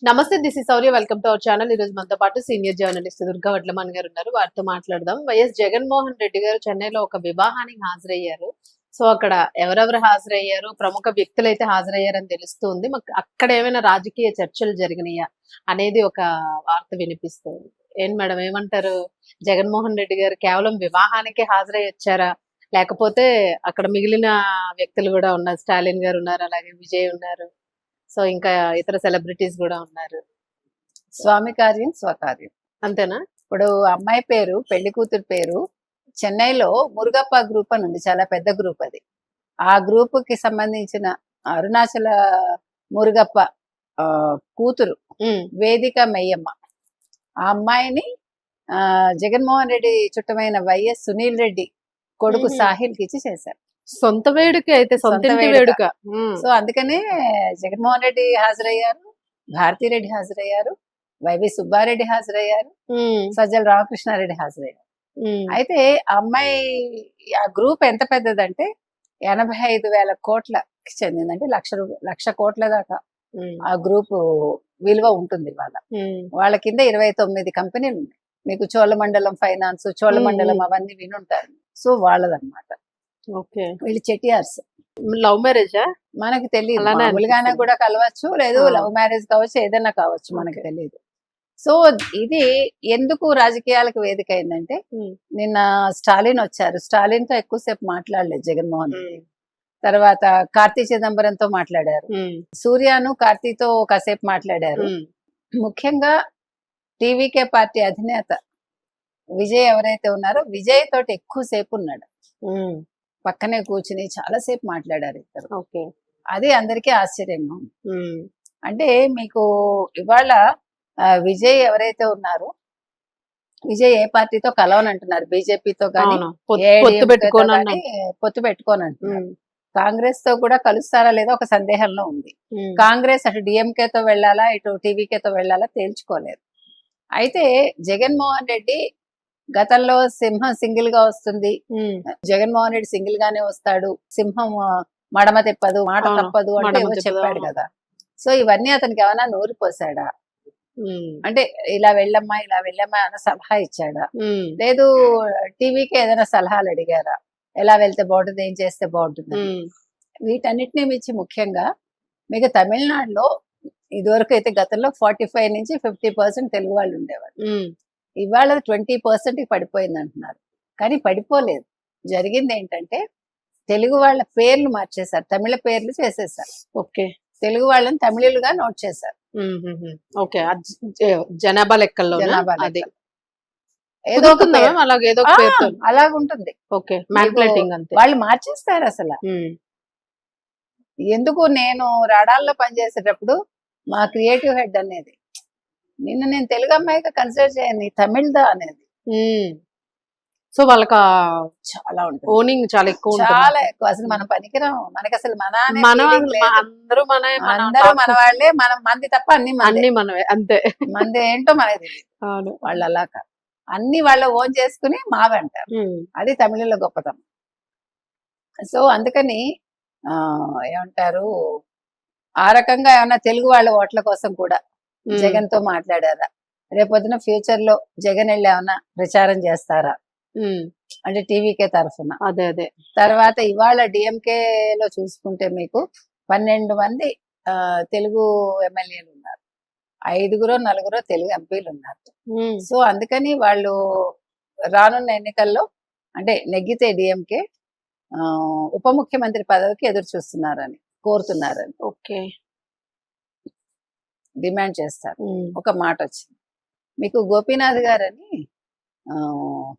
నమస్తే, this is Sourya. Welcome to our channel. ఈ రోజు మనతో పాటు సీనియర్ జర్నలిస్ట్ దుర్గా వడ్లమాన్ గారు ఉన్నారు. వారితో మాట్లాడదాం. వైఎస్ జగన్మోహన్ రెడ్డి గారు చెన్నైలో ఒక వివాహానికి హాజరయ్యారు. సో అక్కడ ఎవరెవరు హాజరయ్యారు, ప్రముఖ వ్యక్తులు అయితే హాజరయ్యారని తెలుస్తుంది. అక్కడ ఏమైనా రాజకీయ చర్చలు జరిగినాయా అనేది ఒక వార్త వినిపిస్తుంది. ఏంటి మేడం, ఏమంటారు? జగన్మోహన్ రెడ్డి గారు కేవలం వివాహానికి హాజరై వచ్చారా, లేకపోతే అక్కడ మిగిలిన వ్యక్తులు కూడా ఉన్నారు? స్టాలిన్ గారు ఉన్నారు, అలాగే విజయ్ ఉన్నారు, సో ఇంకా ఇతర సెలబ్రిటీస్ కూడా ఉన్నారు. స్వామి కార్యం స్వకార్యం అంతేనా? ఇప్పుడు అమ్మాయి పేరు, పెళ్లి కూతురు పేరు చెన్నైలో మురుగప్ప గ్రూప్ అని ఉంది, చాలా పెద్ద గ్రూప్ అది. ఆ గ్రూప్ కి సంబంధించిన అరుణాచల మురుగప్ప కూతురు వేదిక మెయ్యమ్మ, ఆ అమ్మాయిని జగన్మోహన్ రెడ్డి చుట్టమైన వైఎస్ సునీల్ రెడ్డి కొడుకు సాహిల్ కి ఇచ్చి చేశారు. సొంత వేడుక అయితే, సొంత వేడుక. సో అందుకనే జగన్మోహన్ రెడ్డి హాజరయ్యారు, భారతిరెడ్డి హాజరయ్యారు, వైవి సుబ్బారెడ్డి హాజరయ్యారు, సజ్జల రామకృష్ణారెడ్డి హాజరయ్యారు. అయితే అమ్మాయి ఆ గ్రూప్ ఎంత పెద్దదంటే 85,000 కోట్లకి చెందిందంటే, లక్ష కోట్ల దాకా ఆ గ్రూప్ విలువ ఉంటుంది. వాళ్ళ కింద 29 కంపెనీలు ఉన్నాయి. మీకు చోళమండలం ఫైనాన్స్, చోళమండలం అవన్నీ వినుంటారు. సో వాళ్ళదన్నమాట. ఓకే, వీళ్ళు చెటియార్స్. లవ్ మ్యారేజా? మనకి తెలియదు, మామూలుగానే కూడా కలవచ్చు, లేదు లవ్ మ్యారేజ్ కావచ్చు, ఏదైనా కావచ్చు, మనకి తెలియదు. సో ఇది ఎందుకు రాజకీయాలకు వేదిక అయిందంటే, నిన్న స్టాలిన్ వచ్చారు. స్టాలిన్ తో ఎక్కువసేపు మాట్లాడలేదు జగన్మోహన్ రెడ్డి. తర్వాత కార్తీ చిదంబరంతో మాట్లాడారు, సూర్యను కార్తీతో కాసేపు మాట్లాడారు. ముఖ్యంగా టీవీకే పార్టీ అధినేత విజయ్ ఎవరైతే ఉన్నారో, విజయ్ తోటి ఎక్కువసేపు ఉన్నాడు. పక్కనే కూర్చుని చాలాసేపు మాట్లాడారు ఇద్దరు. అది అందరికీ ఆశ్చర్యంగా ఉంది. అంటే మీకు ఇవాళ విజయ్ ఎవరైతే ఉన్నారో, విజయ్ ఏ పార్టీతో కలవనంటున్నారు, బీజేపీతో కానీ పొత్తు పెట్టుకోని అంటున్నారు. కాంగ్రెస్ తో కూడా కలుస్తారా లేదా ఒక సందేహంలో ఉంది. కాంగ్రెస్ అటు డిఎంకేతో వెళ్ళాలా, ఇటు టీవీకేతో వెళ్ళాలా తేల్చుకోలేదు. అయితే జగన్మోహన్ రెడ్డి గతంలో సింహం సింగిల్ గా వస్తుంది, జగన్మోహన్ రెడ్డి సింగిల్ గానే వస్తాడు, సింహం మడమ తిప్పదు, మాట తప్పదు అంటే ఏమో చెప్పాడు కదా. సో ఇవన్నీ అతనికి ఏమైనా నూరిపోసాడా, అంటే ఇలా వెళ్ళమ్మా అన్న సలహా ఇచ్చాడా, లేదు టీవీకి ఏదైనా సలహాలు అడిగారా, ఎలా వెళ్తే బాగుంటుంది, ఏం చేస్తే బాగుంటుంది? వీటన్నిటిని మించి ముఖ్యంగా మీకు తమిళనాడులో ఇదివరకు అయితే గతంలో 45 నుంచి 50% తెలుగు వాళ్ళు ఉండేవాళ్ళు. ఇవాళ 20% పడిపోయింది అంటున్నారు. కానీ పడిపోలేదు. జరిగింది ఏంటంటే, తెలుగు వాళ్ళ పేర్లు మార్చేశారు, తమిళ పేర్లు చేసేసారు. ఓకే, తెలుగు వాళ్ళని తమిళులుగా నోట్ చేశారు. ఓకే, జనాభా లెక్కల్లో ఏదో ఒక అలాగుంటుంది. ఓకే, వాళ్ళు మార్చేస్తారు అసలు. ఎందుకు నేను రాడాల్లో పనిచేసేటప్పుడు మా క్రియేటివ్ హెడ్ అనేది, నేను తెలుగు అమ్మాయిగా కన్సిడర్ చేయను, తమిళ్దా అనేది. సో వాళ్ళకి చాలా ఉంటుంది, ఓనింగ్ చాలా ఎక్కువ, చాలా ఎక్కువ. అసలు మనం పనికిరాం, మనకి అసలు అందరూ మన వాళ్ళే, మనం మంది తప్ప అన్ని మనవే, అంతే. మంది ఏంటో మనకి తెలియదు. వాళ్ళు అలా కాదు, అన్ని వాళ్ళు ఓన్ చేసుకుని మావంటారు. అది తమిళలో గొప్పతనం. సో అందుకని ఏమంటారు, ఆ రకంగా ఏమన్నా తెలుగు వాళ్ళ ఓట్ల కోసం కూడా జగన్ తో మాట్లాడారా, రేపొద్దున ఫ్యూచర్ లో జగన్ వెళ్ళి ఏమన్నా ప్రచారం చేస్తారా అంటే టీవీకే తరఫున. అదే తర్వాత ఇవాళ డిఎంకే లో చూసుకుంటే మీకు 12 మంది తెలుగు ఎమ్మెల్యేలు ఉన్నారు, 5-4 తెలుగు ఎంపీలు ఉన్నారు. సో అందుకని వాళ్ళు రానున్న ఎన్నికల్లో అంటే నెగ్గితే డిఎంకే ఉప ముఖ్యమంత్రి పదవికి ఎదురు చూస్తున్నారని, కోరుతున్నారని, ఓకే, డిమాండ్ చేస్తారు. ఒక మాట వచ్చింది మీకు, గోపీనాథ్ గారని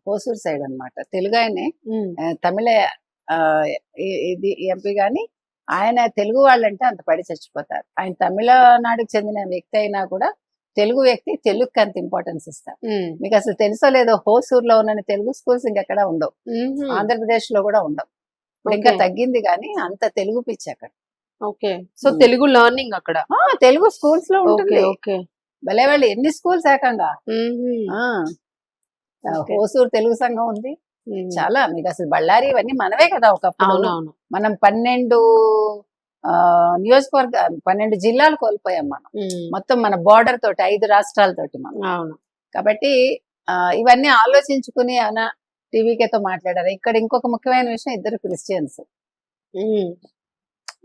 హోసూర్ సైడ్ అన్నమాట, తెలుగు ఆయనే, తమిళ ఇది ఎంపీ గాని ఆయన తెలుగు వాళ్ళంటే అంత పడి చచ్చిపోతారు. ఆయన తమిళనాడుకు చెందిన వ్యక్తి అయినా కూడా తెలుగు వ్యక్తి తెలుగుకి అంత ఇంపార్టెన్స్ ఇస్తారు. మీకు అసలు తెలుసో లేదో, హోసూర్ లో ఉన్న తెలుగు స్కూల్స్ ఇంకెక్కడ ఉండవు, ఆంధ్రప్రదేశ్ లో కూడా ఉండవు. ఇంకా తగ్గింది కానీ అంత తెలుగు పిచ్చి అక్కడ. ఓకే, సో తెలుగు లర్నింగ్ అక్కడ తెలుగు స్కూల్స్ లో ఉంటుంది. భలే వాళ్ళు ఎన్ని స్కూల్స్ ఏకంగా. హోసూర్ తెలుగు సంఘం ఉంది చాలా. మీకు అసలు బళ్ళారి ఇవన్నీ మనవే కదా ఒకప్పుడు. మనం 12 నియోజకవర్గ 12 జిల్లాలు కోల్పోయాం మనం. మొత్తం మన బార్డర్ తోటి 5 రాష్ట్రాలతోటి మనం. అవును. కాబట్టి ఇవన్నీ ఆలోచించుకుని ఆయన టీవీకేతో మాట్లాడారు. ఇక్కడ ఇంకొక ముఖ్యమైన విషయం, ఇద్దరు క్రిస్టియన్స్.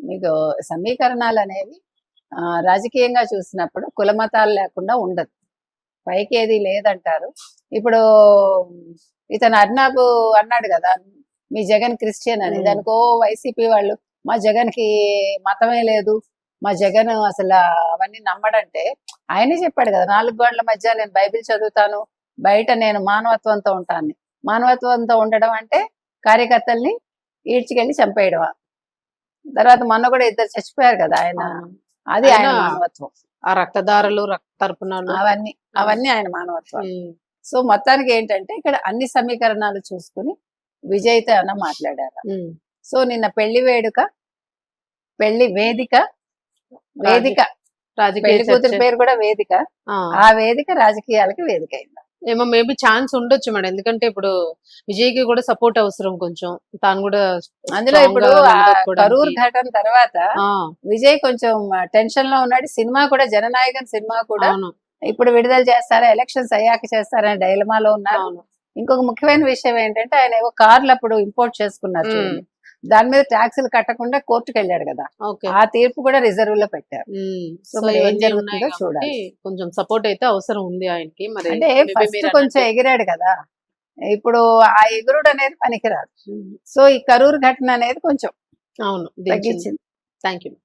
మీకు సమీకరణాలు అనేవి రాజకీయంగా చూసినప్పుడు కుల మతాలు లేకుండా ఉండదు. పైకి ఏది లేదంటారు. ఇప్పుడు ఇతను అర్నాబు అన్నాడు కదా, మీ జగన్ క్రిస్టియన్ అని. దానికో వైసీపీ వాళ్ళు మా జగన్ కి మతమే లేదు, మా జగన్ అసలు అవన్నీ నమ్మడంటే, ఆయనే చెప్పాడు కదా 4 గోడల మధ్య నేను బైబిల్ చదువుతాను, బయట నేను మానవత్వంతో ఉంటాను. మానవత్వంతో ఉండడం అంటే కార్యకర్తల్ని ఈడ్చికెళ్ళి చంపేయడమా? తర్వాత మొన్న కూడా 2 చచ్చిపోయారు కదా ఆయన. అది ఆయన మానవత్వం. ఆ రక్తదారులు, రక్తర్పణలు, అవన్నీ ఆయన మానవత్వం. సో మొత్తానికి ఏంటంటే ఇక్కడ అన్ని సమీకరణాలు చూసుకుని విజయ్తో అన్న మాట్లాడారు. సో నిన్న పెళ్లి వేదిక పెళ్లి కూతురు పేరు కూడా వేదిక. ఆ వేదిక రాజకీయాలకి వేదిక అయింది. ఏమో మేబీ ఛాన్స్ ఉండొచ్చు మేడం, ఎందుకంటే ఇప్పుడు విజయ్ కి కూడా సపోర్ట్ అవసరం కొంచెం. తాను కూడా అందులో ఇప్పుడు కరూర్ ఘటన తర్వాత విజయ్ కొంచెం టెన్షన్ లో ఉన్నాడు. సినిమా కూడా జననాయకన్ సినిమా కూడా ఇప్పుడు విడుదల చేస్తారా, ఎలక్షన్స్ అయ్యాక చేస్తారనే డైలమాలో ఉన్నారు. ఇంకొక ముఖ్యమైన విషయం ఏంటంటే, ఆయన ఏవో కార్లు అప్పుడు ఇంపోర్ట్ చేసుకున్నారు చూడండి, దాని మీద ట్యాక్సులు కట్టకుండా కోర్టుకు వెళ్ళాడు కదా, ఆ తీర్పు కూడా రిజర్వ్ లో పెట్టారు. సో ఏం జరుగుతుందో చూడాలి. కొంచెం సపోర్ట్ అయితే అవసరం ఉంది ఆయనకి. మరి అంటే ఫస్ట్ కొంచెం ఎగిరాడు కదా, ఇప్పుడు ఆ ఎగురుడు అనేది పనికిరాదు. సో ఈ కరూర్ ఘటన అనేది కొంచెం అవును తగ్గించింది. Thank you.